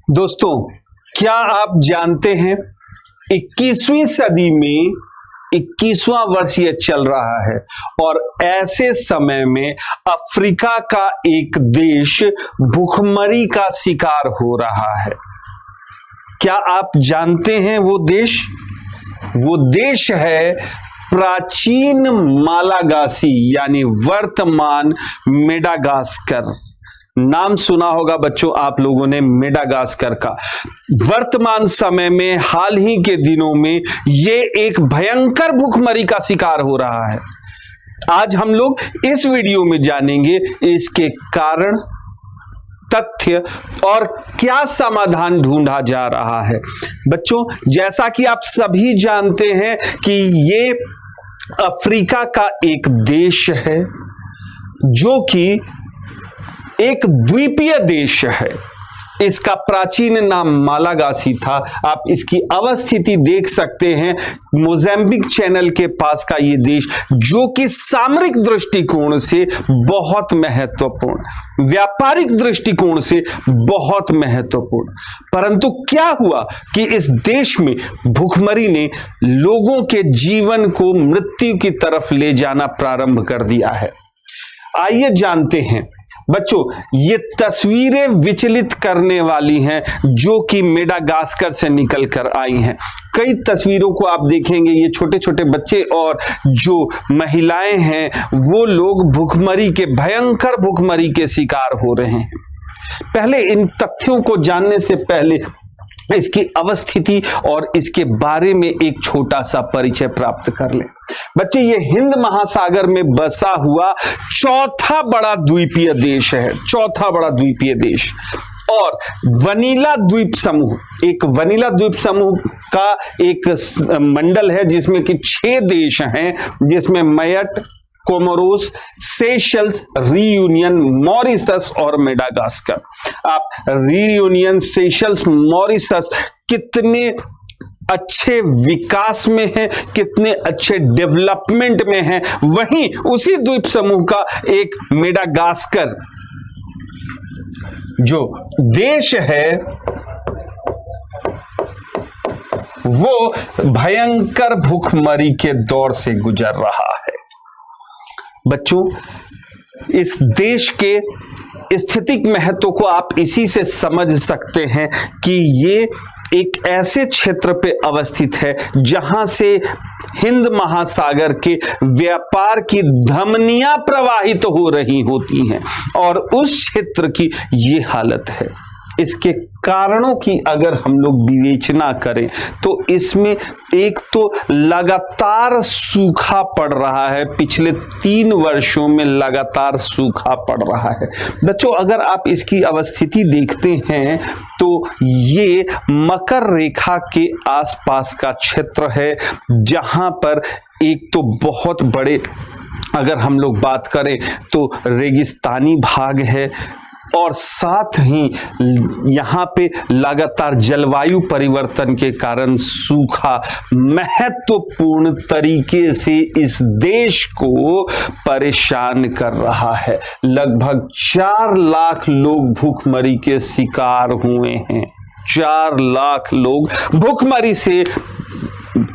दोस्तों, क्या आप जानते हैं 21वीं सदी में 21वां वर्ष ये चल रहा है और ऐसे समय में अफ्रीका का एक देश भूखमरी का शिकार हो रहा है। क्या आप जानते हैं वो देश है प्राचीन मालागासी यानी वर्तमान मेडागास्कर। नाम सुना होगा बच्चों आप लोगों ने मेडागास्कर का। वर्तमान समय में हाल ही के दिनों में ये एक भयंकर भूखमरी का शिकार हो रहा है। आज हम लोग इस वीडियो में जानेंगे इसके कारण, तथ्य और क्या समाधान ढूंढा जा रहा है। बच्चों, जैसा कि आप सभी जानते हैं कि ये अफ्रीका का एक देश है जो कि एक द्वीपीय देश है। इसका प्राचीन नाम मालागासी था। आप इसकी अवस्थिति देख सकते हैं, मोजाम्बिक चैनल के पास का ये देश, जो कि सामरिक दृष्टिकोण से बहुत महत्वपूर्ण, व्यापारिक दृष्टिकोण से बहुत महत्वपूर्ण। परंतु क्या हुआ कि इस देश में भूखमरी ने लोगों के जीवन को मृत्यु की तरफ ले जाना प्रारंभ कर दिया है। आइए जानते हैं बच्चों, ये तस्वीरें विचलित करने वाली हैं जो कि मेडागास्कर से निकल कर आई हैं। कई तस्वीरों को आप देखेंगे, ये छोटे छोटे बच्चे और जो महिलाएं हैं वो लोग भूखमरी के, भयंकर भूखमरी के शिकार हो रहे हैं। पहले इन तथ्यों को जानने से पहले इसकी अवस्थिति और इसके बारे में एक छोटा सा परिचय प्राप्त कर लें। बच्चे, ये हिंद महासागर में बसा हुआ चौथा बड़ा द्वीपीय देश है, चौथा बड़ा द्वीपीय देश। और वनीला द्वीप समूह, एक वनीला द्वीप समूह का एक मंडल है जिसमें कि 6 देश हैं, जिसमें मयट, कोमोरोस, सेशल्स, रियूनियन, मॉरिशस और मेडागास्कर। आप रियूनियन, सेशल्स, मॉरिशस कितने अच्छे विकास में है, कितने अच्छे डेवलपमेंट में है, वहीं उसी द्वीप समूह का एक मेडागास्कर जो देश है वो भयंकर भूखमरी के दौर से गुजर रहा है। बच्चों, इस देश के स्थितिक महत्व को आप इसी से समझ सकते हैं कि ये एक ऐसे क्षेत्र पे अवस्थित है जहां से हिंद महासागर के व्यापार की धमनियां प्रवाहित हो रही होती हैं और उस क्षेत्र की ये हालत है। इसके कारणों की अगर हम लोग विवेचना करें तो इसमें एक तो लगातार सूखा पड़ रहा है, पिछले 3 वर्षों में लगातार सूखा पड़ रहा है। बच्चों, अगर आप इसकी अवस्थिति देखते हैं तो ये मकर रेखा के आसपास का क्षेत्र है जहां पर एक तो बहुत बड़े, अगर हम लोग बात करें तो रेगिस्तानी भाग है और साथ ही यहाँ पे लगातार जलवायु परिवर्तन के कारण सूखा महत्वपूर्ण तरीके से इस देश को परेशान कर रहा है। लगभग 4 लाख लोग भूखमरी के शिकार हुए हैं। 4 लाख लोग भूखमरी से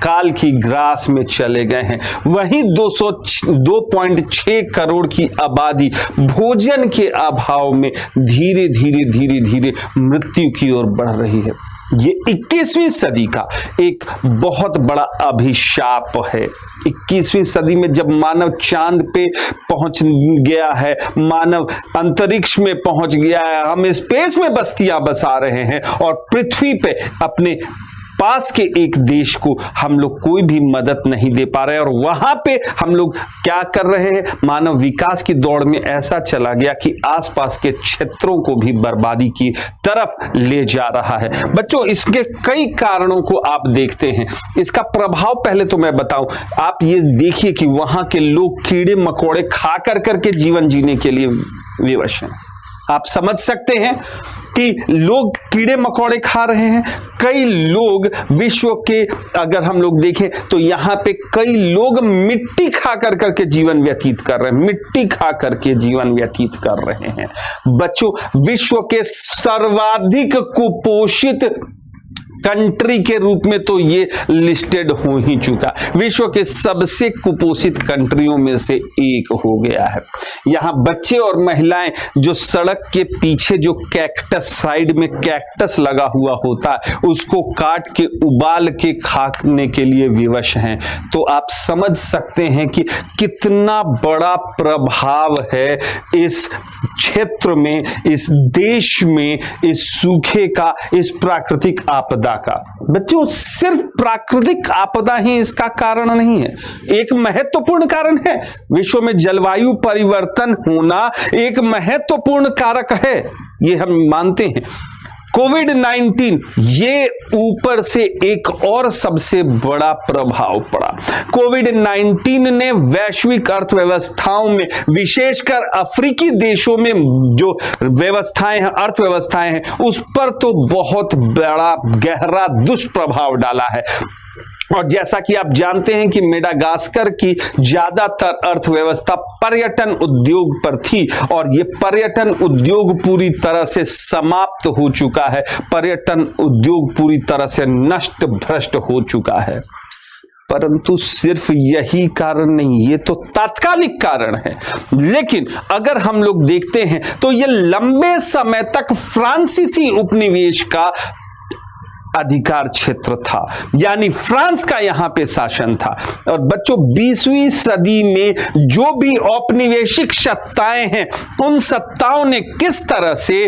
काल की ग्रास में चले गए हैं। वहीं 2.6 करोड़ की आबादी भोजन के अभाव में धीरे धीरे मृत्यु की ओर बढ़ रही है। ये 21वीं सदी का एक बहुत बड़ा अभिशाप है। 21वीं सदी में जब मानव चांद पे पहुंच गया है, मानव अंतरिक्ष में पहुंच गया है, हम स्पेस में बस्तियां बसा रहे हैं और पृथ्वी पे अपने पास के एक देश को हम लोग कोई भी मदद नहीं दे पा रहे और वहां पे हम लोग क्या कर रहे हैं, मानव विकास की दौड़ में ऐसा चला गया कि आसपास के क्षेत्रों को भी बर्बादी की तरफ ले जा रहा है। बच्चों, इसके कई कारणों को आप देखते हैं। इसका प्रभाव पहले तो मैं बताऊं, आप ये देखिए कि वहां के लोग कीड़े मकोड़े खा कर करके जीवन जीने के लिए विवश हैं। आप समझ सकते हैं कि लोग कीड़े मकोड़े खा रहे हैं। कई लोग विश्व के, अगर हम लोग देखें तो यहां पे कई लोग मिट्टी खा करके जीवन व्यतीत कर रहे हैं, मिट्टी खा करके जीवन व्यतीत कर रहे हैं। बच्चों, विश्व के सर्वाधिक कुपोषित कंट्री के रूप में तो ये लिस्टेड हो ही चुका, विश्व के सबसे कुपोषित कंट्रियों में से एक हो गया है। यहां बच्चे और महिलाएं जो सड़क के पीछे जो कैक्टस, साइड में कैक्टस लगा हुआ होता है, उसको काट के उबाल के खाने के लिए विवश हैं। तो आप समझ सकते हैं कि कितना बड़ा प्रभाव है इस क्षेत्र में, इस देश में, इस सूखे का, इस प्राकृतिक आपदा का। बच्चों, सिर्फ प्राकृतिक आपदा ही इसका कारण नहीं है, एक महत्वपूर्ण कारण है। विश्व में जलवायु परिवर्तन होना एक महत्वपूर्ण कारक है, ये हम मानते हैं। कोविड-19 ये ऊपर से एक और सबसे बड़ा प्रभाव पड़ा। कोविड-19 ने वैश्विक अर्थव्यवस्थाओं में, विशेषकर अफ्रीकी देशों में जो व्यवस्थाएं हैं, अर्थव्यवस्थाएं हैं, उस पर तो बहुत बड़ा गहरा दुष्प्रभाव डाला है। और जैसा कि आप जानते हैं कि मेडागास्कर की ज्यादातर अर्थव्यवस्था पर्यटन उद्योग पर थी और ये पर्यटन उद्योग पूरी तरह से समाप्त हो चुका है, पर्यटन उद्योग पूरी तरह से नष्ट भ्रष्ट हो चुका है। परंतु सिर्फ यही कारण नहीं, ये तो तात्कालिक कारण है। लेकिन अगर हम लोग देखते हैं तो ये लंबे समय तक फ्रांसीसी उपनिवेश का अधिकार क्षेत्र था, यानी फ्रांस का यहां पे शासन था। और बच्चों, 20वीं सदी में जो भी औपनिवेशिक सत्ताएं हैं, उन सत्ताओं ने किस तरह से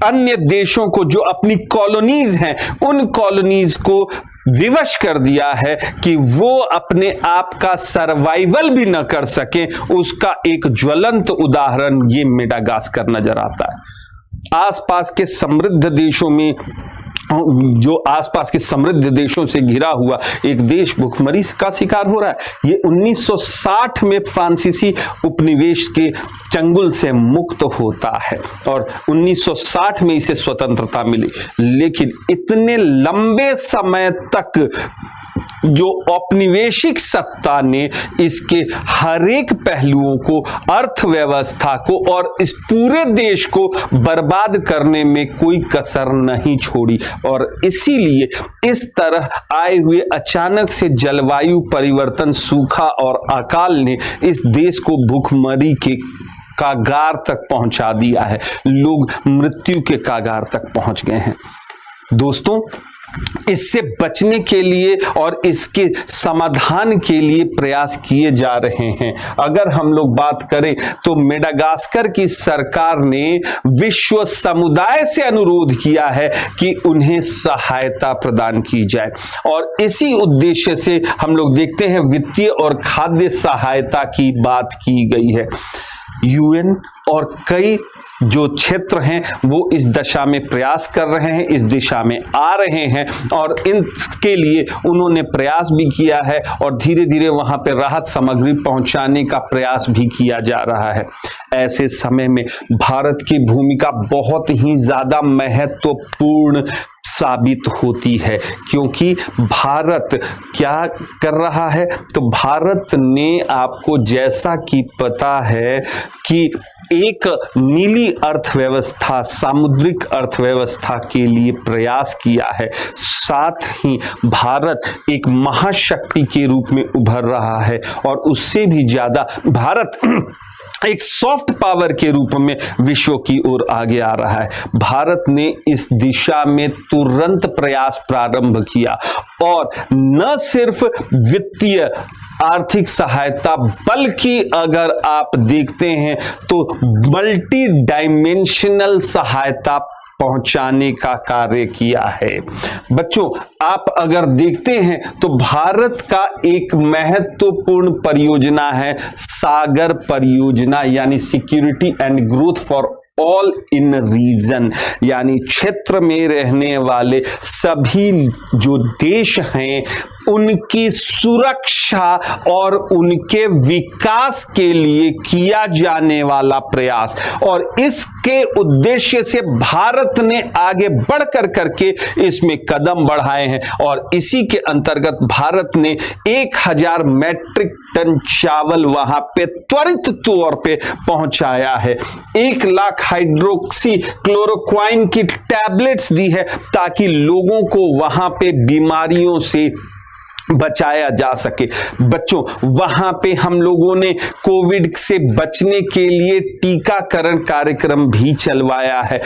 अन्य देशों को, जो अपनी कॉलोनीज हैं, उन कॉलोनीज को विवश कर दिया है कि वो अपने आप का सर्वाइवल भी न कर सके। उसका एक ज्वलंत उदाहरण ये मेडागास्कर नजर आता है। आसपास के समृद्ध देशों में, जो आसपास के समृद्ध देशों से घिरा हुआ एक देश भुखमरी का शिकार हो रहा है। ये 1960 में फ्रांसीसी उपनिवेश के चंगुल से मुक्त होता है और 1960 में इसे स्वतंत्रता मिली। लेकिन इतने लंबे समय तक जो औपनिवेशिक सत्ता ने इसके हर एक पहलुओं को, अर्थव्यवस्था को और इस पूरे देश को बर्बाद करने में कोई कसर नहीं छोड़ी। और इसीलिए इस तरह आए हुए अचानक से जलवायु परिवर्तन, सूखा और अकाल ने इस देश को भूखमरी के कागार तक पहुंचा दिया है। लोग मृत्यु के कागार तक पहुंच गए हैं। दोस्तों, इससे बचने के लिए और इसके समाधान के लिए प्रयास किए जा रहे हैं। अगर हम लोग बात करें तो मेडागास्कर की सरकार ने विश्व समुदाय से अनुरोध किया है कि उन्हें सहायता प्रदान की जाए और इसी उद्देश्य से हम लोग देखते हैं वित्तीय और खाद्य सहायता की बात की गई है। यूएन और कई जो क्षेत्र हैं वो इस दशा में प्रयास कर रहे हैं, इस दिशा में आ रहे हैं और इनके लिए उन्होंने प्रयास भी किया है और धीरे धीरे वहां पे राहत सामग्री पहुंचाने का प्रयास भी किया जा रहा है। ऐसे समय में भारत की भूमिका बहुत ही ज्यादा महत्वपूर्ण साबित होती है, क्योंकि भारत क्या कर रहा है, तो भारत ने आपको जैसा कि पता है कि एक नीली अर्थव्यवस्था, सामुद्रिक अर्थव्यवस्था के लिए प्रयास किया है। साथ ही भारत एक महाशक्ति के रूप में उभर रहा है और उससे भी ज्यादा भारत एक सॉफ्ट पावर के रूप में विश्व की ओर आगे आ रहा है। भारत ने इस दिशा में तुरंत प्रयास प्रारंभ किया और न सिर्फ वित्तीय आर्थिक सहायता, बल्कि अगर आप देखते हैं तो मल्टी डायमेंशनल सहायता पहुंचाने का कार्य किया है। बच्चों, आप अगर देखते हैं तो भारत का एक महत्वपूर्ण परियोजना है सागर परियोजना, यानी security and growth for all in region, यानी क्षेत्र में रहने वाले सभी जो देश हैं उनकी सुरक्षा और उनके विकास के लिए किया जाने वाला प्रयास, और इसके उद्देश्य से भारत ने आगे बढ़कर करके इसमें कदम बढ़ाए हैं। और इसी के अंतर्गत भारत ने 1000 मैट्रिक टन चावल वहां पे त्वरित तौर पे पहुंचाया है। 1 लाख हाइड्रोक्सी क्लोरोक्वाइन की टैबलेट्स दी है ताकि लोगों को वहां पे बीमारियों से बचाया जा सके। बच्चों, वहां पे हम लोगों ने कोविड से बचने के लिए टीकाकरण कार्यक्रम भी चलवाया है।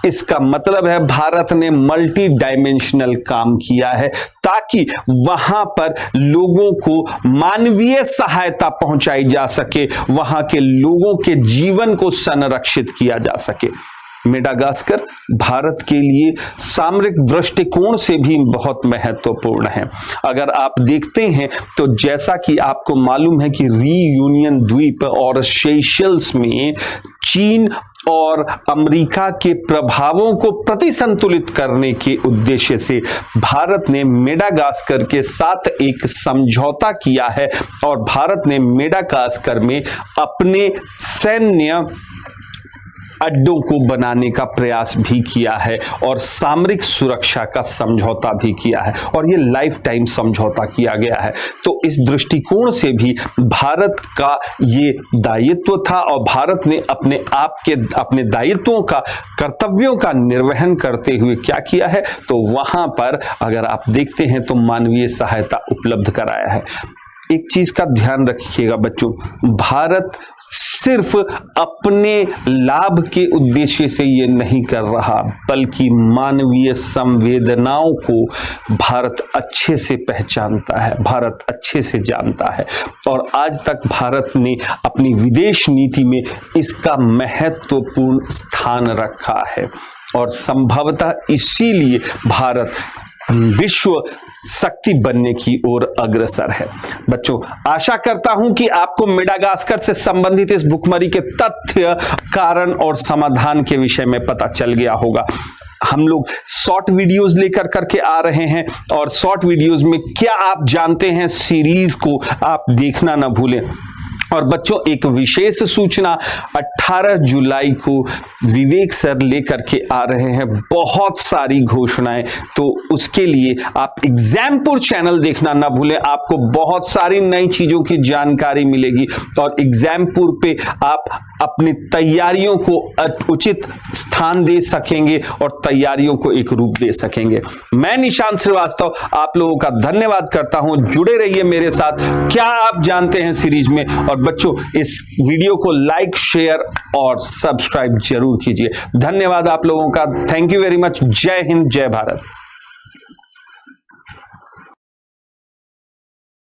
इसका मतलब है भारत ने मल्टी डायमेंशनल काम किया है ताकि वहां पर लोगों को मानवीय सहायता पहुंचाई जा सके, वहां के लोगों के जीवन को संरक्षित किया जा सके। मेडागास्कर भारत के लिए सामरिक दृष्टिकोण से भी बहुत महत्वपूर्ण है। अगर आप देखते हैं तो जैसा कि आपको मालूम है कि रीयूनियन द्वीप और सेशल्स में चीन और अमेरिका के प्रभावों को प्रतिसंतुलित करने के उद्देश्य से भारत ने मेडागास्कर के साथ एक समझौता किया है, और भारत ने मेडागास्कर में अपने सैन्य अड्डों को बनाने का प्रयास भी किया है और सामरिक सुरक्षा का समझौता भी किया है, और यह लाइफ टाइम समझौता किया गया है। तो इस दृष्टिकोण से भी भारत का ये दायित्व था, और भारत ने अपने दायित्वों का, कर्तव्यों का निर्वहन करते हुए क्या किया है, तो वहां पर अगर आप देखते हैं तो मानवीय सहायता उपलब्ध कराया है। एक चीज का ध्यान रखिएगा बच्चों, भारत सिर्फ अपने लाभ के उद्देश्य से ये नहीं कर रहा, बल्कि मानवीय संवेदनाओं को भारत अच्छे से पहचानता है, भारत अच्छे से जानता है, और आज तक भारत ने अपनी विदेश नीति में इसका महत्वपूर्ण स्थान रखा है, और संभवतः इसीलिए भारत विश्व शक्ति बनने की ओर अग्रसर है। बच्चों, आशा करता हूं कि आपको मेडागास्कर से संबंधित इस भुखमरी के तथ्य, कारण और समाधान के विषय में पता चल गया होगा। हम लोग शॉर्ट वीडियोस लेकर करके आ रहे हैं, और शॉर्ट वीडियोस में क्या आप जानते हैं सीरीज को आप देखना ना भूलें। और बच्चों, एक विशेष सूचना, 18 जुलाई को विवेक सर लेकर के आ रहे हैं बहुत सारी घोषणाएं, तो उसके लिए आप एग्जामपुर चैनल देखना ना भूलें। आपको बहुत सारी नई चीजों की जानकारी मिलेगी, और एग्जामपुर पे आप अपनी तैयारियों को उचित स्थान दे सकेंगे और तैयारियों को एक रूप दे सकेंगे। मैं निशांत श्रीवास्तव आप लोगों का धन्यवाद करता हूं। जुड़े रहिए मेरे साथ, क्या आप जानते हैं सीरीज में। और बच्चों, इस वीडियो को लाइक, शेयर और सब्सक्राइब जरूर कीजिए। धन्यवाद आप लोगों का। Thank you very much. जय हिंद, जय भारत।